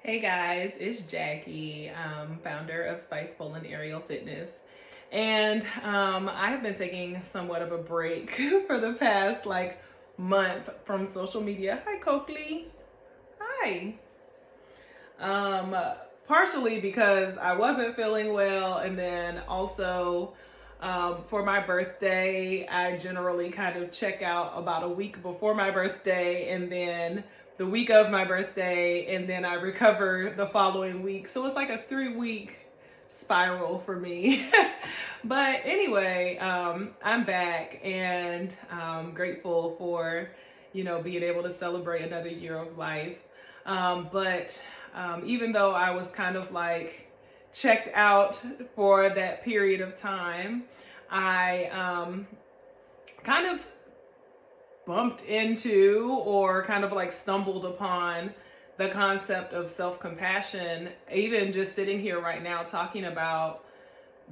Hey guys, it's Jackie, founder of Spice Poland Aerial Fitness. And I have been taking somewhat of a break for the past month from social media. Hi, Coakley. Hi. Um, Partially because I wasn't feeling well, and then also for my birthday, I generally kind of check out about a week before my birthday, and then the week of my birthday, and then I recover the following week. So it's like a 3 week spiral for me. But anyway, I'm back and I'm grateful for, being able to celebrate another year of life. But even though I was kind of like checked out for that period of time, I kind of bumped into or kind of like stumbled upon the concept of self-compassion. Even just sitting here right now talking about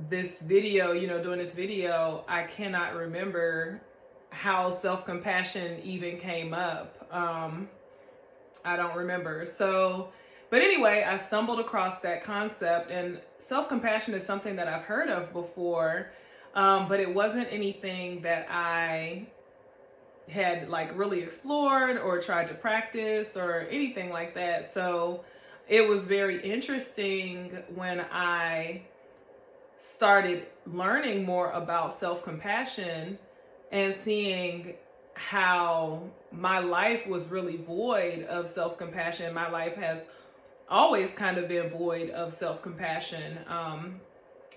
this video, doing this video, I cannot remember how self-compassion even came up. I don't remember. So, but anyway, I stumbled across that concept, and self-compassion is something that I've heard of before, but it wasn't anything that I had like really explored or tried to practice or anything like that. So it was very interesting when I started learning more about self-compassion and seeing how my life was really void of self-compassion. My life has always kind of been void of self-compassion.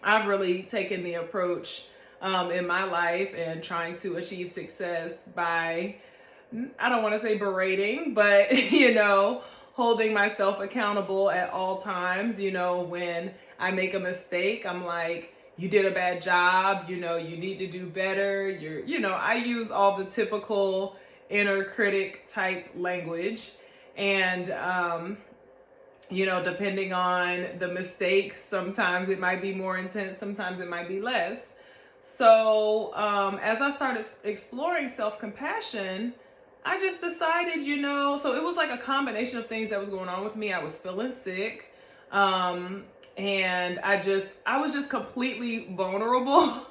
I've really taken the approach in my life and trying to achieve success by, I don't want to say berating, but, holding myself accountable at all times. When I make a mistake, I'm like, you did a bad job, you need to do better. I use all the typical inner critic type language. And, depending on the mistake, sometimes it might be more intense, sometimes it might be less. So as I started exploring self-compassion, I just decided, so it was like a combination of things that was going on with me. I was feeling sick. And I was just completely vulnerable.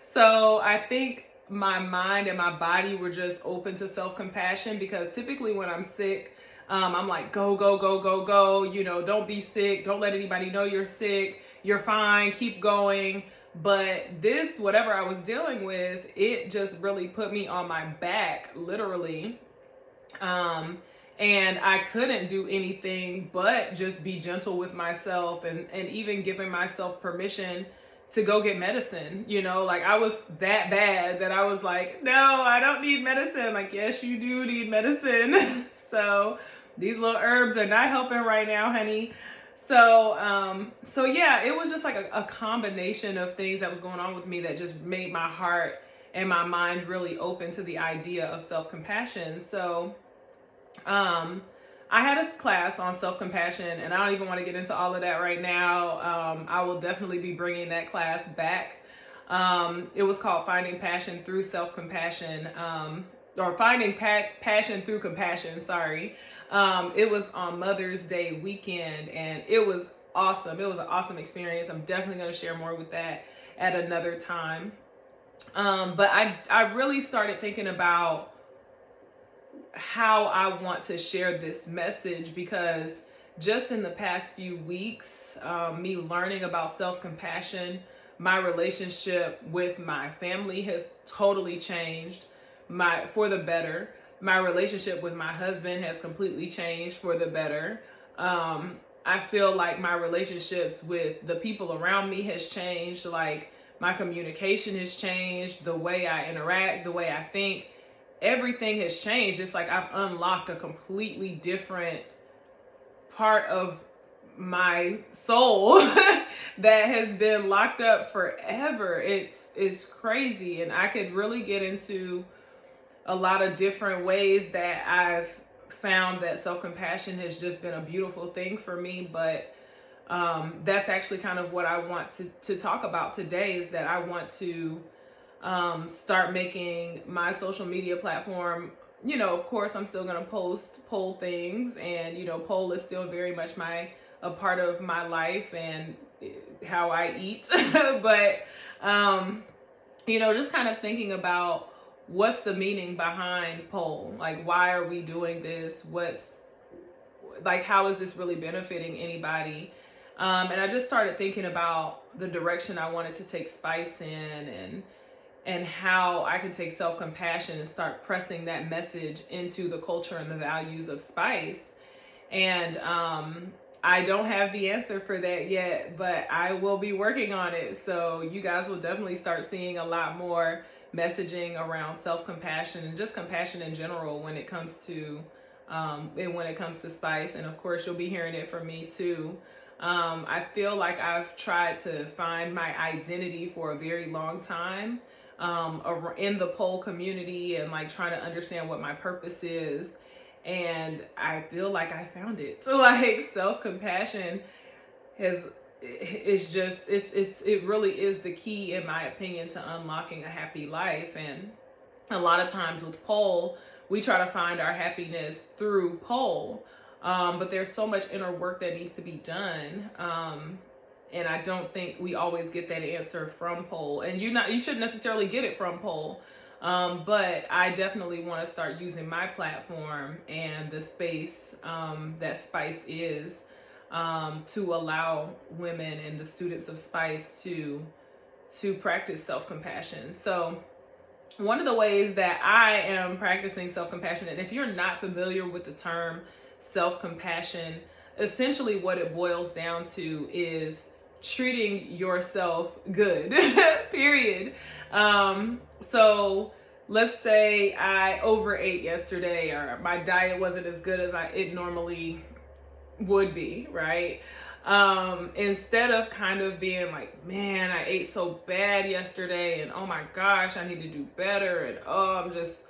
So I think my mind and my body were just open to self-compassion, because typically when I'm sick, I'm like, go, go, go, go, go, don't be sick. Don't let anybody know you're sick. You're fine. Keep going. But this, whatever I was dealing with, it just really put me on my back, literally. And I couldn't do anything but just be gentle with myself, and even giving myself permission to go get medicine. Like I was that bad that I was like, no, I don't need medicine. Like, yes, you do need medicine. So these little herbs are not helping right now, honey. So yeah, it was just like a combination of things that was going on with me that just made my heart and my mind really open to the idea of self-compassion. So I had a class on self-compassion, and I don't even want to get into all of that right now. I will definitely be bringing that class back. It was called Finding Passion Through Self-Compassion, or Finding Passion Through Compassion, sorry. It was on Mother's Day weekend, and it was awesome. It was an awesome experience. I'm definitely going to share more with that at another time. But I really started thinking about how I want to share this message, because just in the past few weeks, me learning about self-compassion, my relationship with my family has totally changed for the better. My relationship with my husband has completely changed for the better. I feel like my relationships with the people around me has changed. Like my communication has changed, the way I interact, the way I think. Everything has changed. It's like I've unlocked a completely different part of my soul that has been locked up forever. It's crazy, and I could really get into a lot of different ways that I've found that self-compassion has just been a beautiful thing for me. But that's actually kind of what I want to talk about today, is that I want to start making my social media platform of course, I'm still going to post pole things, and, pole is still very much a part of my life and how I eat. But, just kind of thinking about what's the meaning behind pole? Like, why are we doing this? How is this really benefiting anybody? And I just started thinking about the direction I wanted to take Spice in, and how I can take self-compassion and start pressing that message into the culture and the values of Spice. And I don't have the answer for that yet, but I will be working on it. So you guys will definitely start seeing a lot more messaging around self-compassion and just compassion in general when it comes to Spice. And of course, you'll be hearing it from me too. I feel like I've tried to find my identity for a very long time in the pole community, and like trying to understand what my purpose is. And I feel like I found it. So like self-compassion it really is the key, in my opinion, to unlocking a happy life. And a lot of times with pole, we try to find our happiness through pole. But there's so much inner work that needs to be done. And I don't think we always get that answer from pole. And you shouldn't necessarily get it from pole. But I definitely want to start using my platform and the space that Spice is to allow women and the students of Spice to practice self-compassion. So one of the ways that I am practicing self-compassion, and if you're not familiar with the term self-compassion, essentially what it boils down to is treating yourself good, period. So let's say I overate yesterday, or my diet wasn't as good as it normally would be, right? Instead of kind of being like, man, I ate so bad yesterday, and oh my gosh, I need to do better, and oh, I'm just,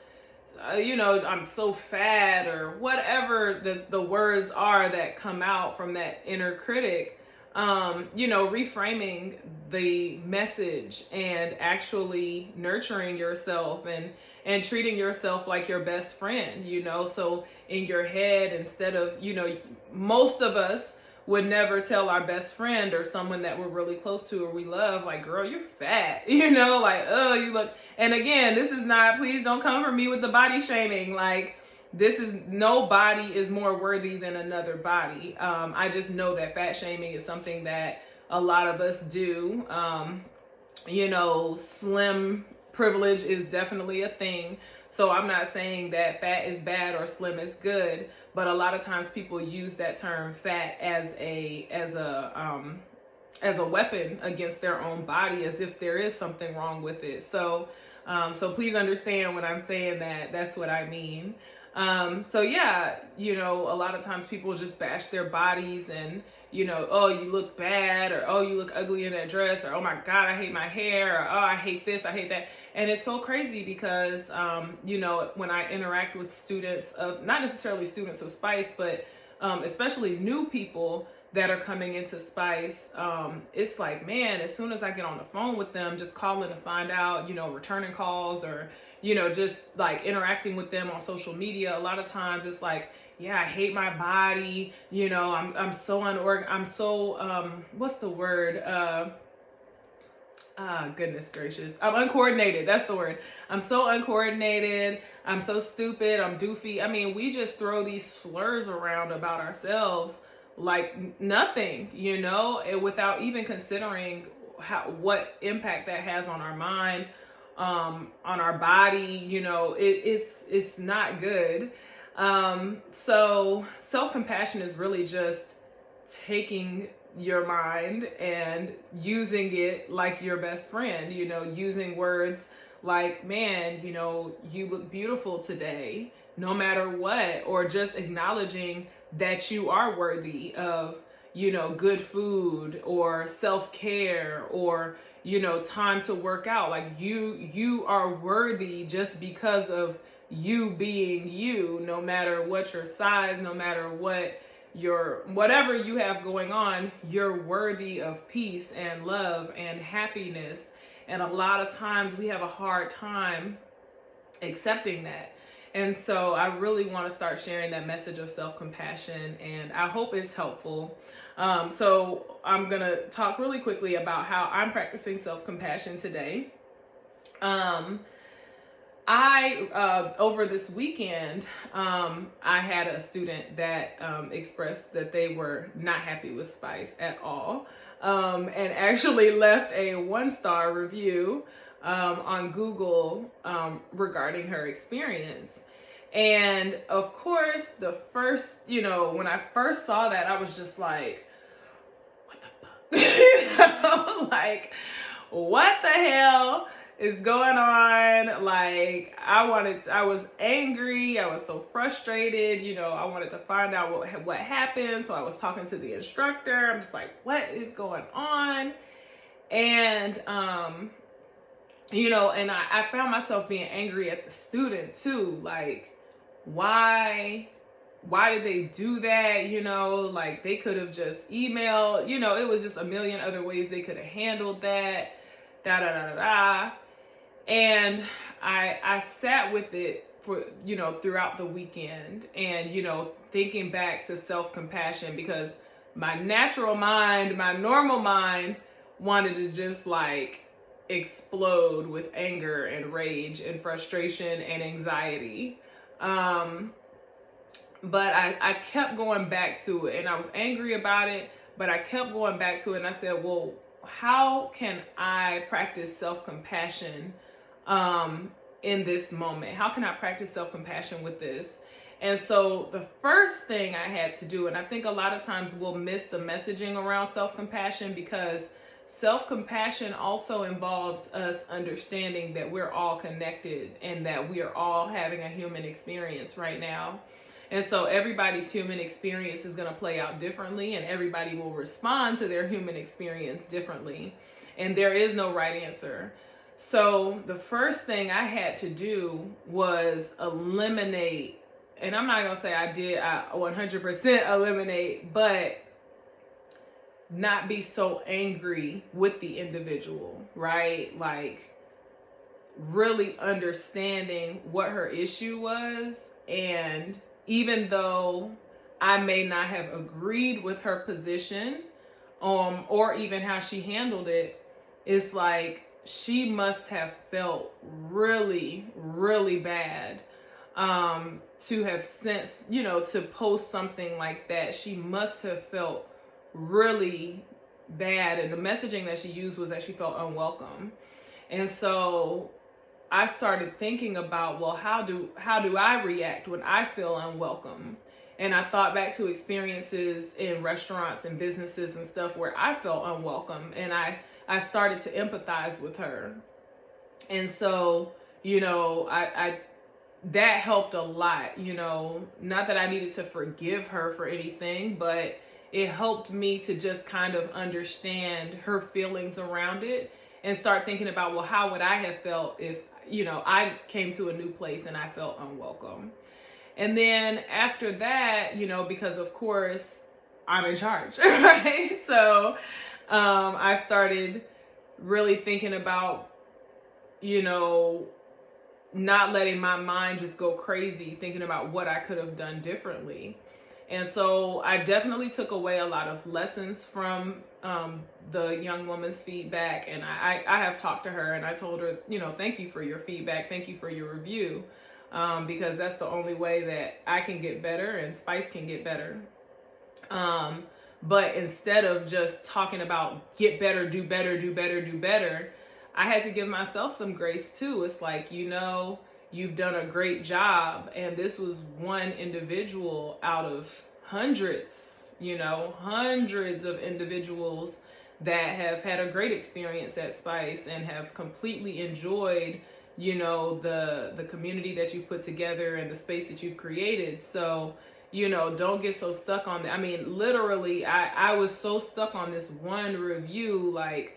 I'm so fat, or whatever the words are that come out from that inner critic, reframing the message and actually nurturing yourself and treating yourself like your best friend, so in your head, instead of, most of us would never tell our best friend or someone that we're really close to or we love, like, girl, you're fat, like, oh, you look. And again, this is not, please don't come for me with the body shaming. Like, no body is more worthy than another body. I just know that fat shaming is something that a lot of us do. Slim privilege is definitely a thing. So I'm not saying that fat is bad or slim is good, but a lot of times people use that term fat as a weapon against their own body, as if there is something wrong with it. So please understand when I'm saying that, that's what I mean. A lot of times people just bash their bodies and, oh, you look bad, or oh, you look ugly in that dress, or oh my God, I hate my hair, or oh, I hate this, I hate that. And it's so crazy because, when I interact with students of, not necessarily students of Spice, but especially new people that are coming into Spice, it's like, man, as soon as I get on the phone with them, just calling to find out, returning calls, or, just like interacting with them on social media, a lot of times it's like, yeah, I hate my body, I'm so what's the word? Goodness gracious. I'm uncoordinated. That's the word. I'm so uncoordinated. I'm so stupid. I'm doofy. I mean, we just throw these slurs around about ourselves like nothing, without even considering what impact that has on our mind, on our body. It's not good. So self-compassion is really just taking your mind and using it like your best friend, using words like, man, you look beautiful today, no matter what, or just acknowledging that you are worthy of, good food, or self-care, or, time to work out. Like you are worthy just because of you being you, no matter what your size, no matter what whatever you have going on, you're worthy of peace and love and happiness. And a lot of times we have a hard time accepting that. And so I really want to start sharing that message of self-compassion, and I hope it's helpful. So I'm going to talk really quickly about how I'm practicing self-compassion today. Over this weekend, I had a student that expressed that they were not happy with Spice at all, and actually left a 1-star review on Google regarding her experience. And of course, the first, when I first saw that, I was just like, what the fuck? Like, what the hell is going on? Like, I was angry. I was so frustrated. I wanted to find out what happened. So I was talking to the instructor. I'm just like, what is going on? And, and I found myself being angry at the student too. Like, why did they do that? Like, they could have just emailed, it was just a million other ways they could have handled that. And I sat with it for, throughout the weekend, and, thinking back to self-compassion, because my natural mind, my normal mind wanted to just like explode with anger and rage and frustration and anxiety. But I kept going back to it, and I was angry about it, but I kept going back to it, and I said, well, how can I practice self-compassion in this moment? How can I practice self-compassion with this? And so the first thing I had to do, and I think a lot of times we'll miss the messaging around self-compassion, because self-compassion also involves us understanding that we're all connected and that we are all having a human experience right now. And so everybody's human experience is going to play out differently, and everybody will respond to their human experience differently. And there is no right answer. So the first thing I had to do was eliminate, and I'm not going to say I 100% eliminate, but not be so angry with the individual, right? Like, really understanding what her issue was. And even though I may not have agreed with her position, or even how she handled it, it's like she must have felt really, really bad to have since, to post something like that. She must have felt really bad, and the messaging that she used was that she felt unwelcome. And so I started thinking about, well, how do I react when I feel unwelcome? And I thought back to experiences in restaurants and businesses and stuff where I felt unwelcome, and I started to empathize with her. And so, I that helped a lot, not that I needed to forgive her for anything, but it helped me to just kind of understand her feelings around it and start thinking about, well, how would I have felt if, I came to a new place and I felt unwelcome? And then after that, because of course I'm in charge, right? So I started really thinking about, not letting my mind just go crazy, thinking about what I could have done differently. And so I definitely took away a lot of lessons from the young woman's feedback. And I have talked to her, and I told her, thank you for your feedback. Thank you for your review. Because that's the only way that I can get better and Spice can get better. But instead of just talking about get better, do better, do better, do better, I had to give myself some grace too. It's like, you've done a great job, and this was one individual out of hundreds, hundreds of individuals that have had a great experience at Spice and have completely enjoyed, the community that you've put together and the space that you've created. So, don't get so stuck on that. I mean, literally, I was so stuck on this one review, like,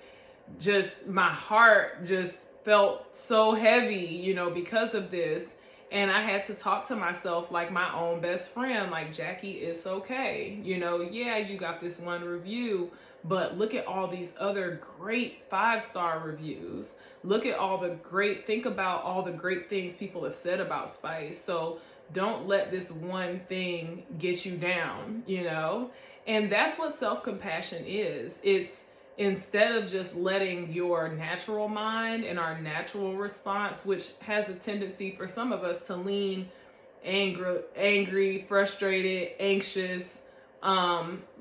just my heart just felt so heavy, because of this. And I had to talk to myself like my own best friend, like, Jackie, it's okay. You know, yeah, you got this one review, but look at all these other great 5-star reviews. Look at all the great, think about all the great things people have said about Spice. So don't let this one thing get you down, you know? And that's what self-compassion is. It's instead of just letting your natural mind and our natural response, which has a tendency for some of us to lean angry, frustrated, anxious,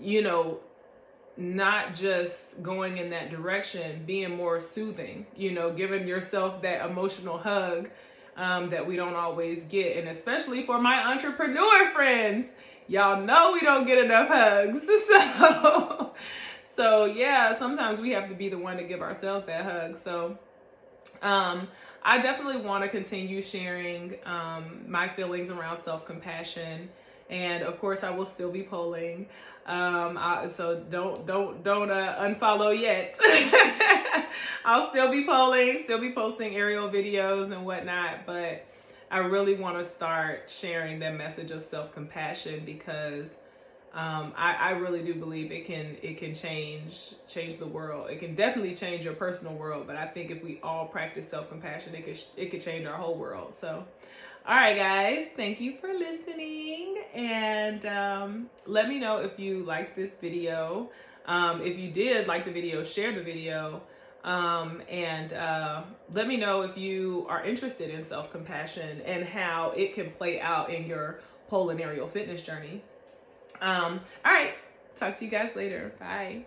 you know, not just going in that direction, being more soothing, you know, giving yourself that emotional hug that we don't always get. And especially for my entrepreneur friends, y'all know we don't get enough hugs. So yeah, sometimes we have to be the one to give ourselves that hug. So I definitely want to continue sharing my feelings around self-compassion. And of course, I will still be polling. So don't unfollow yet. I'll still be polling, still be posting aerial videos and whatnot. But I really want to start sharing that message of self-compassion because I really do believe it can change the world. It can definitely change your personal world, but I think if we all practice self-compassion, it could change our whole world. So, all right, guys, thank you for listening, and let me know if you liked this video. If you did like the video, share the video, and let me know if you are interested in self-compassion and how it can play out in your pole and aerial fitness journey. All right. Talk to you guys later. Bye.